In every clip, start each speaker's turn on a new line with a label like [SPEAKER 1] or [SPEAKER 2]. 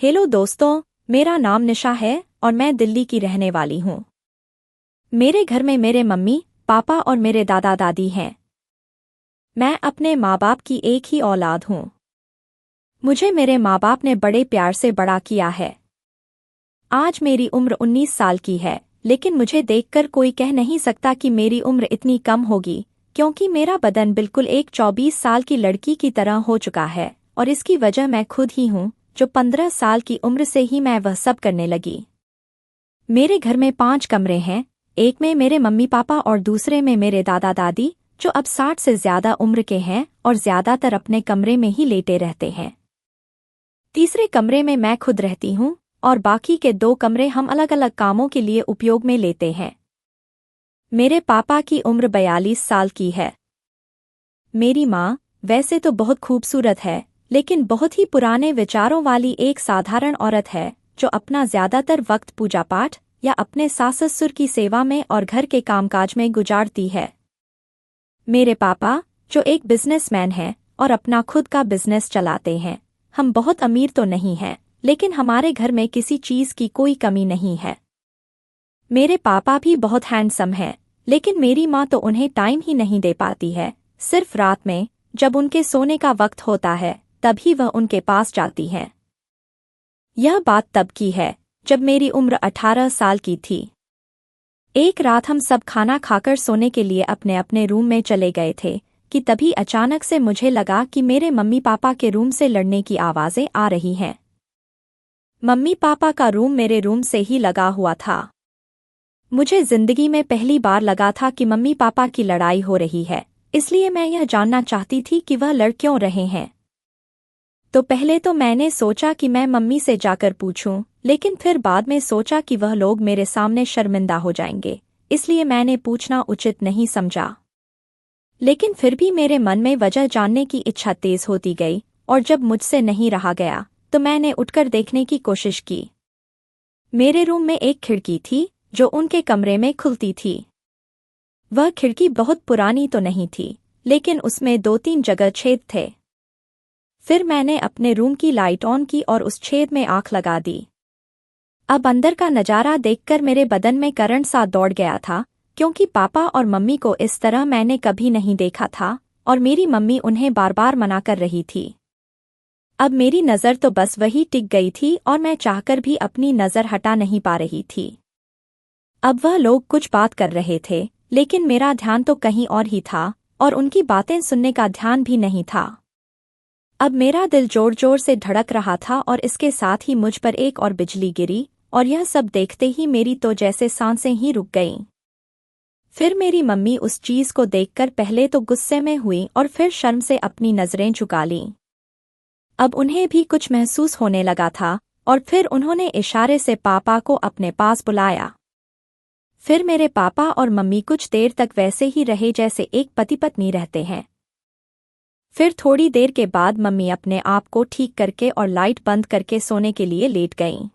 [SPEAKER 1] Hello दोस्तों, मेरा नाम निशा है और मैं दिल्ली की रहने वाली हूँ। मेरे घर में मेरे मम्मी पापा और मेरे दादा दादी हैं। मैं अपने माँ बाप की एक ही औलाद हूँ। मुझे मेरे माँ बाप ने बड़े प्यार से बड़ा किया है। आज मेरी उम्र 19 साल की है, लेकिन मुझे देखकर कोई कह नहीं सकता कि मेरी उम्र इतनी कम होगी, क्योंकि मेरा बदन बिल्कुल एक 24 साल की लड़की की तरह हो चुका है और इसकी वजह मैं खुद ही हूँ, जो 15 साल की उम्र से ही मैं वह सब करने लगी। मेरे घर में 5 कमरे हैं, एक में मेरे मम्मी पापा और दूसरे में मेरे दादा दादी, जो अब 60 से ज्यादा उम्र के हैं और ज्यादातर अपने कमरे में ही लेटे रहते हैं। तीसरे कमरे में मैं खुद रहती हूँ और बाकी के 2 कमरे हम अलग अलग कामों के लिए उपयोग में लेते हैं। मेरे पापा की उम्र 42 साल की है। मेरी माँ वैसे तो बहुत खूबसूरत है, लेकिन बहुत ही पुराने विचारों वाली एक साधारण औरत है, जो अपना ज्यादातर वक्त पूजा पाठ या अपने सास ससुर की सेवा में और घर के कामकाज में गुजारती है। मेरे पापा, जो एक बिजनेसमैन हैं और अपना खुद का बिजनेस चलाते हैं। हम बहुत अमीर तो नहीं हैं, लेकिन हमारे घर में किसी चीज की कोई कमी नहीं है। मेरे पापा भी बहुत हैंडसम हैं, लेकिन मेरी माँ तो उन्हें टाइम ही नहीं दे पाती है। सिर्फ रात में जब उनके सोने का वक्त होता है, तभी वह उनके पास जाती हैं। यह बात तब की है जब मेरी उम्र 18 साल की थी। एक रात हम सब खाना खाकर सोने के लिए अपने अपने रूम में चले गए थे कि तभी अचानक से मुझे लगा कि मेरे मम्मी पापा के रूम से लड़ने की आवाजें आ रही हैं। मम्मी पापा का रूम मेरे रूम से ही लगा हुआ था। मुझे जिंदगी में पहली बार लगा था कि मम्मी पापा की लड़ाई हो रही है, इसलिए मैं यह जानना चाहती थी कि वह लड़ क्यों रहे हैं। तो पहले तो मैंने सोचा कि मैं मम्मी से जाकर पूछूं, लेकिन फिर बाद में सोचा कि वह लोग मेरे सामने शर्मिंदा हो जाएंगे, इसलिए मैंने पूछना उचित नहीं समझा। लेकिन फिर भी मेरे मन में वजह जानने की इच्छा तेज होती गई और जब मुझसे नहीं रहा गया तो मैंने उठकर देखने की कोशिश की। मेरे रूम में एक खिड़की थी जो उनके कमरे में खुलती थी। वह खिड़की बहुत पुरानी तो नहीं थी, लेकिन उसमें 2-3 जगह छेद थे। फिर मैंने अपने रूम की लाइट ऑन की और उस छेद में आंख लगा दी। अब अंदर का नजारा देखकर मेरे बदन में करंट सा दौड़ गया था, क्योंकि पापा और मम्मी को इस तरह मैंने कभी नहीं देखा था और मेरी मम्मी उन्हें बार बार मना कर रही थी। अब मेरी नज़र तो बस वही टिक गई थी और मैं चाहकर भी अपनी नज़र हटा नहीं पा रही थी। अब वह लोग कुछ बात कर रहे थे, लेकिन मेरा ध्यान तो कहीं और ही था और उनकी बातें सुनने का ध्यान भी नहीं था। अब मेरा दिल जोर जोर से धड़क रहा था और इसके साथ ही मुझ पर एक और बिजली गिरी और यह सब देखते ही मेरी तो जैसे सांसें ही रुक गईं। फिर मेरी मम्मी उस चीज को देखकर पहले तो गुस्से में हुई और फिर शर्म से अपनी नजरें झुका लीं। अब उन्हें भी कुछ महसूस होने लगा था और फिर उन्होंने इशारे से पापा को अपने पास बुलाया। फिर मेरे पापा और मम्मी कुछ देर तक वैसे ही रहे जैसे एक पति पत्नी रहते हैं। फिर थोड़ी देर के बाद मम्मी अपने आप को ठीक करके और लाइट बंद करके सोने के लिए लेट गईं।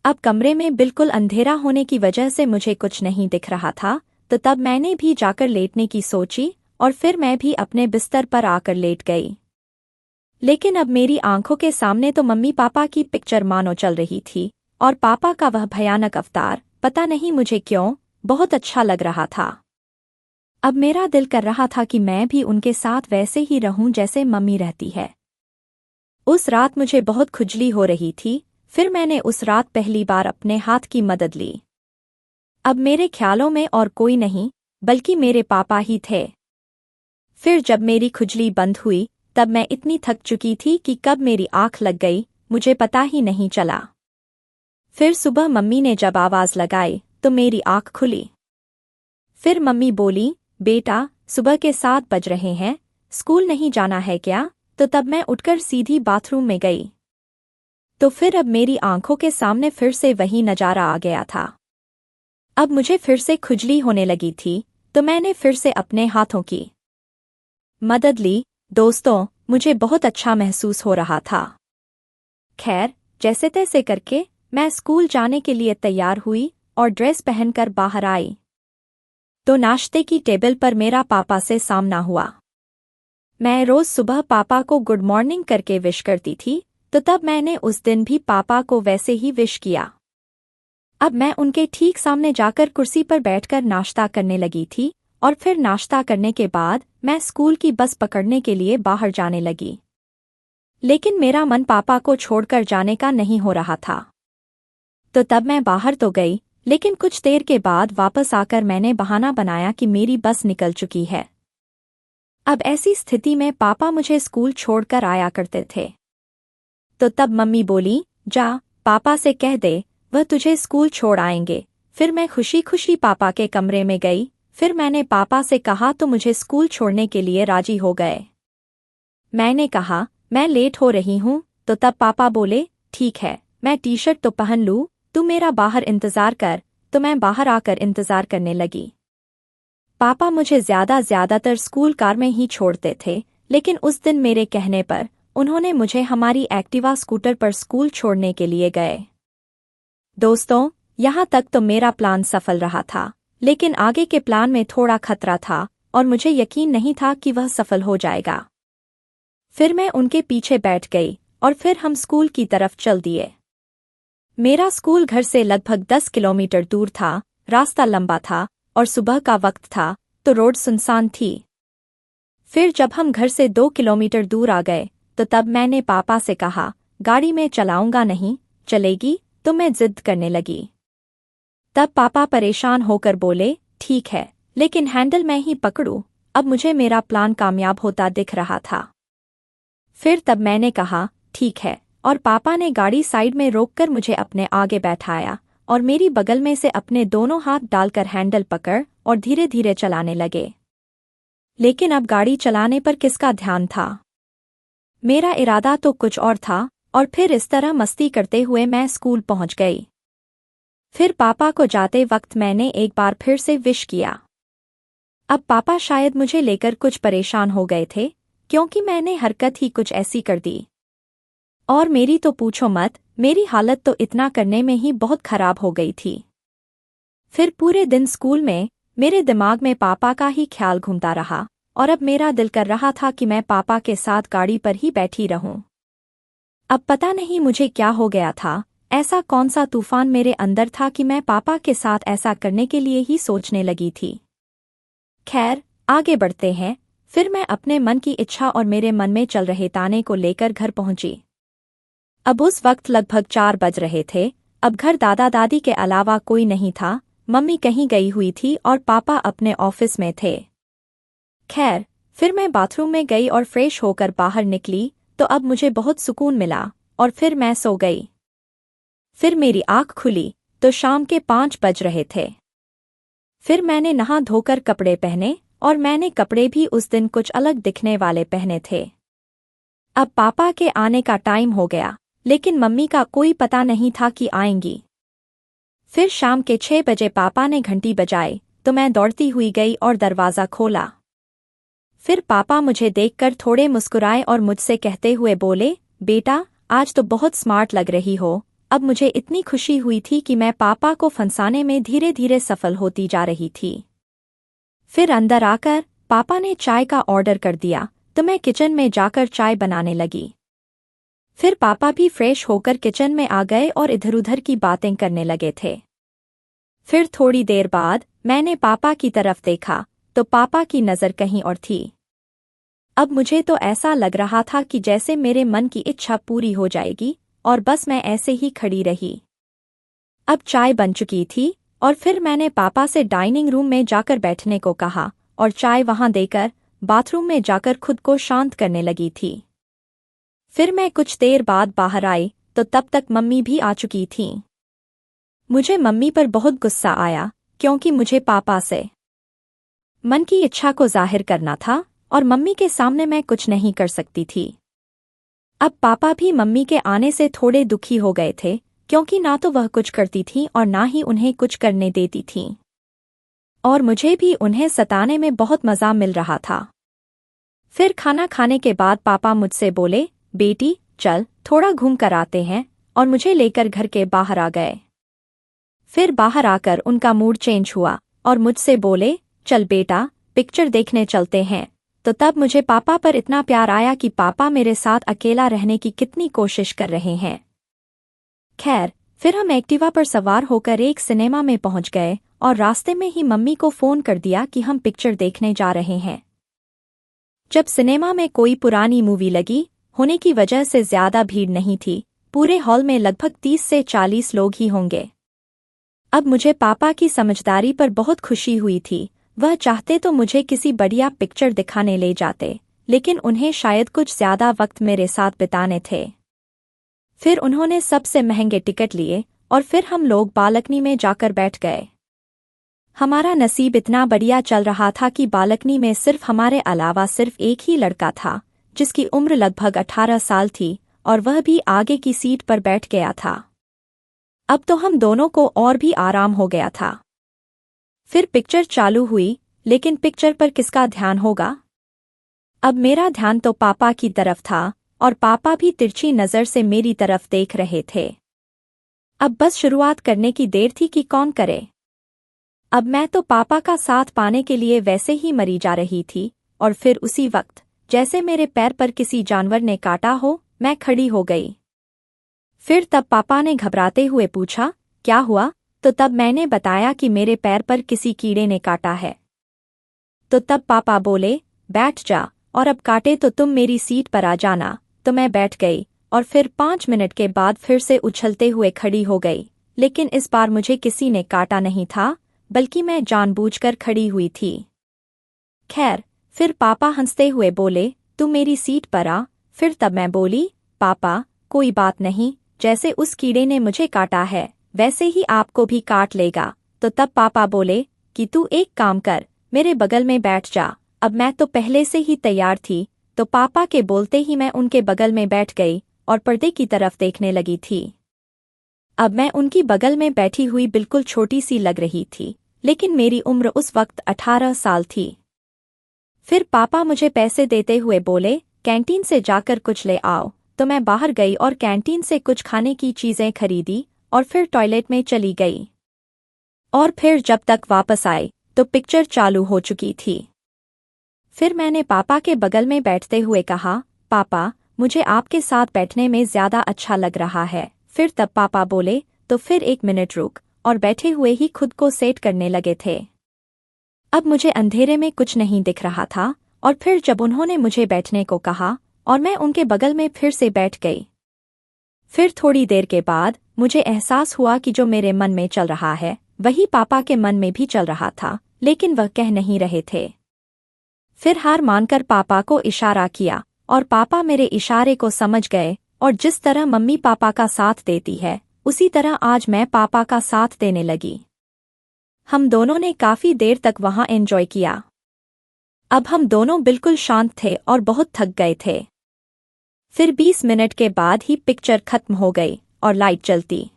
[SPEAKER 1] अब कमरे में बिल्कुल अंधेरा होने की वजह से मुझे कुछ नहीं दिख रहा था, तो तब मैंने भी जाकर लेटने की सोची और फिर मैं भी अपने बिस्तर पर आकर लेट गई। लेकिन अब मेरी आंखों के सामने तो मम्मी पापा की पिक्चर मानो चल रही थी और पापा का वह भयानक अवतार, पता नहीं मुझे क्यों, बहुत अच्छा लग रहा था। अब मेरा दिल कर रहा था कि मैं भी उनके साथ वैसे ही रहूं जैसे मम्मी रहती है। उस रात मुझे बहुत खुजली हो रही थी। फिर मैंने उस रात पहली बार अपने हाथ की मदद ली। अब मेरे ख्यालों में और कोई नहीं, बल्कि मेरे पापा ही थे। फिर जब मेरी खुजली बंद हुई, तब मैं इतनी थक चुकी थी कि कब मेरी आंख लग गई मुझे पता ही नहीं चला। फिर सुबह मम्मी ने जब आवाज लगाई तो मेरी आंख खुली। फिर मम्मी बोली, बेटा सुबह के 7 बज रहे हैं, स्कूल नहीं जाना है क्या? तो तब मैं उठकर सीधी बाथरूम में गई। तो फिर अब मेरी आंखों के सामने फिर से वही नजारा आ गया था। अब मुझे फिर से खुजली होने लगी थी, तो मैंने फिर से अपने हाथों की मदद ली। दोस्तों, मुझे बहुत अच्छा महसूस हो रहा था। खैर, जैसे तैसे करके मैं स्कूल जाने के लिए तैयार हुई और ड्रेस पहनकर बाहर आई। तो नाश्ते की टेबल पर मेरा पापा से सामना हुआ। मैं रोज सुबह पापा को गुड मॉर्निंग करके विश करती थी, तो तब मैंने उस दिन भी पापा को वैसे ही विश किया। अब मैं उनके ठीक सामने जाकर कुर्सी पर बैठकर नाश्ता करने लगी थी और फिर नाश्ता करने के बाद मैं स्कूल की बस पकड़ने के लिए बाहर जाने लगी। लेकिन मेरा मन पापा को छोड़कर जाने का नहीं हो रहा था। तो तब मैं बाहर तो गई, लेकिन कुछ देर के बाद वापस आकर मैंने बहाना बनाया कि मेरी बस निकल चुकी है। अब ऐसी स्थिति में पापा मुझे स्कूल छोड़कर आया करते थे। तो तब मम्मी बोली, जा पापा से कह दे वह तुझे स्कूल छोड़ आएंगे। फिर मैं खुशी खुशी पापा के कमरे में गई। फिर मैंने पापा से कहा तो मुझे स्कूल छोड़ने के लिए राजी हो गए। मैंने कहा मैं लेट हो रही हूँ, तो तब पापा बोले ठीक है, मैं टी शर्ट तो पहन लूँ, तू मेरा बाहर इंतज़ार कर। तो मैं बाहर आकर इंतज़ार करने लगी। पापा मुझे ज़्यादातर स्कूल कार में ही छोड़ते थे, लेकिन उस दिन मेरे कहने पर उन्होंने मुझे हमारी एक्टिवा स्कूटर पर स्कूल छोड़ने के लिए गए। दोस्तों, यहाँ तक तो मेरा प्लान सफल रहा था, लेकिन आगे के प्लान में थोड़ा खतरा था और मुझे यकीन नहीं था कि वह सफल हो जाएगा। फिर मैं उनके पीछे बैठ गई और फिर हम स्कूल की तरफ चल दिए। मेरा स्कूल घर से लगभग 10 किलोमीटर दूर था। रास्ता लंबा था और सुबह का वक्त था, तो रोड सुनसान थी। फिर जब हम घर से 2 किलोमीटर दूर आ गए, तो तब मैंने पापा से कहा, गाड़ी में चलाऊंगा नहीं, चलेगी? तो मैं जिद करने लगी। तब पापा परेशान होकर बोले, ठीक है, लेकिन हैंडल मैं ही पकड़ूं। अब मुझे मेरा प्लान कामयाब होता दिख रहा था। फिर तब मैंने कहा, ठीक है, और पापा ने गाड़ी साइड में रोककर मुझे अपने आगे बैठाया और मेरी बगल में से अपने दोनों हाथ डालकर हैंडल पकड़ और धीरे धीरे चलाने लगे। लेकिन अब गाड़ी चलाने पर किसका ध्यान था? मेरा इरादा तो कुछ और था, और फिर इस तरह मस्ती करते हुए मैं स्कूल पहुंच गई। फिर पापा को जाते वक्त मैंने एक बार फिर से विश किया। अब पापा शायद मुझे लेकर कुछ परेशान हो गए थे, क्योंकि मैंने हरकत ही कुछ ऐसी कर दी। और मेरी तो पूछो मत, मेरी हालत तो इतना करने में ही बहुत खराब हो गई थी। फिर पूरे दिन स्कूल में मेरे दिमाग में पापा का ही ख्याल घूमता रहा और अब मेरा दिल कर रहा था कि मैं पापा के साथ गाड़ी पर ही बैठी रहूं। अब पता नहीं मुझे क्या हो गया था, ऐसा कौन सा तूफान मेरे अंदर था कि मैं पापा के साथ ऐसा करने के लिए ही सोचने लगी थी। खैर, आगे बढ़ते हैं। फिर मैं अपने मन की इच्छा और मेरे मन में चल रहे ताने को लेकर घर पहुंची। अब उस वक्त लगभग 4 बज रहे थे। अब घर दादा दादी के अलावा कोई नहीं था। मम्मी कहीं गई हुई थी और पापा अपने ऑफिस में थे। खैर, फिर मैं बाथरूम में गई और फ्रेश होकर बाहर निकली, तो अब मुझे बहुत सुकून मिला और फिर मैं सो गई। फिर मेरी आँख खुली तो शाम के 5 बज रहे थे। फिर मैंने नहा धोकर कपड़े पहने और मैंने कपड़े भी उस दिन कुछ अलग दिखने वाले पहने थे। अब पापा के आने का टाइम हो गया, लेकिन मम्मी का कोई पता नहीं था कि आएंगी। फिर शाम के 6 बजे पापा ने घंटी बजाई, तो मैं दौड़ती हुई गई और दरवाज़ा खोला। फिर पापा मुझे देखकर थोड़े मुस्कुराए और मुझसे कहते हुए बोले, बेटा, आज तो बहुत स्मार्ट लग रही हो। अब मुझे इतनी खुशी हुई थी कि मैं पापा को फंसाने में धीरे धीरे सफल होती जा रही थी। फिर अंदर आकर पापा ने चाय का ऑर्डर कर दिया, तो मैं किचन में जाकर चाय बनाने लगी। फिर पापा भी फ्रेश होकर किचन में आ गए और इधर उधर की बातें करने लगे थे। फिर थोड़ी देर बाद मैंने पापा की तरफ देखा, तो पापा की नज़र कहीं और थी। अब मुझे तो ऐसा लग रहा था कि जैसे मेरे मन की इच्छा पूरी हो जाएगी, और बस मैं ऐसे ही खड़ी रही। अब चाय बन चुकी थी और फिर मैंने पापा से डाइनिंग रूम में जाकर बैठने को कहा और चाय वहां देकर बाथरूम में जाकर खुद को शांत करने लगी थी। फिर मैं कुछ देर बाद बाहर आई, तो तब तक मम्मी भी आ चुकी थीं। मुझे मम्मी पर बहुत गुस्सा आया, क्योंकि मुझे पापा से मन की इच्छा को जाहिर करना था और मम्मी के सामने मैं कुछ नहीं कर सकती थी। अब पापा भी मम्मी के आने से थोड़े दुखी हो गए थे, क्योंकि ना तो वह कुछ करती थीं और ना ही उन्हें कुछ करने देती थीं। और मुझे भी उन्हें सताने में बहुत मज़ा मिल रहा था। फिर खाना खाने के बाद पापा मुझसे बोले, बेटी चल थोड़ा घूम कर आते हैं, और मुझे लेकर घर के बाहर आ गए। फिर बाहर आकर उनका मूड चेंज हुआ और मुझसे बोले, चल बेटा पिक्चर देखने चलते हैं। तो तब मुझे पापा पर इतना प्यार आया कि पापा मेरे साथ अकेला रहने की कितनी कोशिश कर रहे हैं। खैर, फिर हम एक्टिवा पर सवार होकर एक सिनेमा में पहुंच गए और रास्ते में ही मम्मी को फ़ोन कर दिया कि हम पिक्चर देखने जा रहे हैं। जब सिनेमा में कोई पुरानी मूवी लगी होने की वजह से ज़्यादा भीड़ नहीं थी। पूरे हॉल में लगभग 30 से 40 लोग ही होंगे। अब मुझे पापा की समझदारी पर बहुत खुशी हुई थी। वह चाहते तो मुझे किसी बढ़िया पिक्चर दिखाने ले जाते, लेकिन उन्हें शायद कुछ ज़्यादा वक्त मेरे साथ बिताने थे। फिर उन्होंने सबसे महंगे टिकट लिए और फिर हम लोग बालकनी में जाकर बैठ गए। हमारा नसीब इतना बढ़िया चल रहा था कि बालकनी में सिर्फ हमारे अलावा सिर्फ एक ही लड़का था, जिसकी उम्र लगभग 18 साल थी और वह भी आगे की सीट पर बैठ गया था। अब तो हम दोनों को और भी आराम हो गया था। फिर पिक्चर चालू हुई, लेकिन पिक्चर पर किसका ध्यान होगा? अब मेरा ध्यान तो पापा की तरफ था और पापा भी तिरछी नज़र से मेरी तरफ देख रहे थे। अब बस शुरुआत करने की देर थी कि कौन करे। अब मैं तो पापा का साथ पाने के लिए वैसे ही मरी जा रही थी और फिर उसी वक्त जैसे मेरे पैर पर किसी जानवर ने काटा हो, मैं खड़ी हो गई। फिर तब पापा ने घबराते हुए पूछा, क्या हुआ? तो तब मैंने बताया कि मेरे पैर पर किसी कीड़े ने काटा है। तो तब पापा बोले, बैठ जा और अब काटे तो तुम मेरी सीट पर आ जाना। तो मैं बैठ गई और फिर 5 मिनट के बाद फिर से उछलते हुए खड़ी हो गई, लेकिन इस बार मुझे किसी ने काटा नहीं था, बल्कि मैं जानबूझकर खड़ी हुई थी। खैर, फिर पापा हंसते हुए बोले, तू मेरी सीट पर आ। फिर तब मैं बोली, पापा कोई बात नहीं, जैसे उस कीड़े ने मुझे काटा है वैसे ही आपको भी काट लेगा। तो तब पापा बोले कि तू एक काम कर, मेरे बगल में बैठ जा। अब मैं तो पहले से ही तैयार थी, तो पापा के बोलते ही मैं उनके बगल में बैठ गई और पर्दे की तरफ देखने लगी थी। अब मैं उनकी बगल में बैठी हुई बिल्कुल छोटी सी लग रही थी, लेकिन मेरी उम्र उस वक्त 18 साल थी। फिर पापा मुझे पैसे देते हुए बोले, कैंटीन से जाकर कुछ ले आओ। तो मैं बाहर गई और कैंटीन से कुछ खाने की चीज़ें खरीदी और फिर टॉयलेट में चली गई। और फिर जब तक वापस आई तो पिक्चर चालू हो चुकी थी। फिर मैंने पापा के बगल में बैठते हुए कहा, पापा मुझे आपके साथ बैठने में ज़्यादा अच्छा लग रहा है। फिर तब पापा बोले, तो फिर 1 मिनट रुक, और बैठे हुए ही खुद को सेट करने लगे थे। अब मुझे अंधेरे में कुछ नहीं दिख रहा था और फिर जब उन्होंने मुझे बैठने को कहा और मैं उनके बगल में फिर से बैठ गई। फिर थोड़ी देर के बाद मुझे एहसास हुआ कि जो मेरे मन में चल रहा है वही पापा के मन में भी चल रहा था, लेकिन वह कह नहीं रहे थे। फिर हार मानकर पापा को इशारा किया और पापा मेरे इशारे को समझ गए और जिस तरह मम्मी पापा का साथ देती है उसी तरह आज मैं पापा का साथ देने लगी। हम दोनों ने काफ़ी देर तक वहाँ एंजॉय किया। अब हम दोनों बिल्कुल शांत थे और बहुत थक गए थे। फिर 20 मिनट के बाद ही पिक्चर खत्म हो गई और लाइट जलती।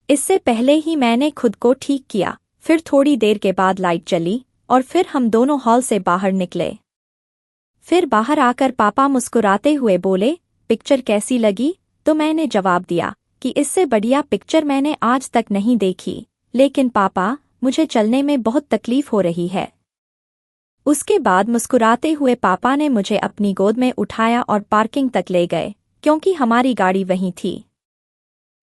[SPEAKER 1] इससे पहले ही मैंने खुद को ठीक किया। फिर थोड़ी देर के बाद लाइट जली और फिर हम दोनों हॉल से बाहर निकले। फिर बाहर आकर पापा मुस्कुराते हुए बोले, पिक्चर कैसी लगी? तो मैंने जवाब दिया कि इससे बढ़िया पिक्चर मैंने आज तक नहीं देखी, लेकिन पापा मुझे चलने में बहुत तकलीफ हो रही है। उसके बाद मुस्कुराते हुए पापा ने मुझे अपनी गोद में उठाया और पार्किंग तक ले गए, क्योंकि हमारी गाड़ी वहीं थी।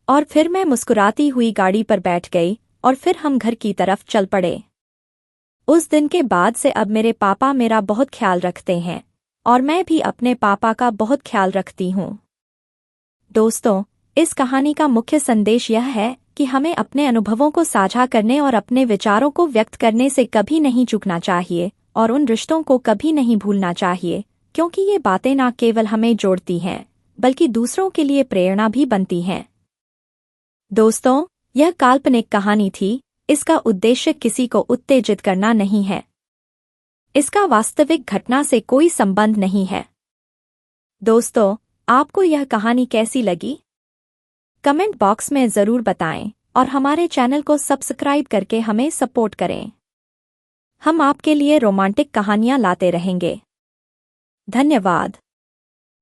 [SPEAKER 1] और फिर मैं मुस्कुराती हुई गाड़ी पर बैठ गई और फिर हम घर की तरफ चल पड़े। उस दिन के बाद से अब मेरे पापा मेरा बहुत ख्याल रखते हैं और मैं भी अपने पापा का बहुत ख्याल रखती हूँ। दोस्तों, इस कहानी का मुख्य संदेश यह है कि हमें अपने अनुभवों को साझा करने और अपने विचारों को व्यक्त करने से कभी नहीं चूकना चाहिए और उन रिश्तों को कभी नहीं भूलना चाहिए, क्योंकि ये बातें न केवल हमें जोड़ती हैं बल्कि दूसरों के लिए प्रेरणा भी बनती हैं। दोस्तों, यह काल्पनिक कहानी थी। इसका उद्देश्य किसी को उत्तेजित करना नहीं है। इसका वास्तविक घटना से कोई संबंध नहीं है। दोस्तों, आपको यह कहानी कैसी लगी? कमेंट बॉक्स में ज़रूर बताएं और हमारे चैनल को सब्सक्राइब करके हमें सपोर्ट करें। हम आपके लिए रोमांटिक कहानियाँ लाते रहेंगे। धन्यवाद।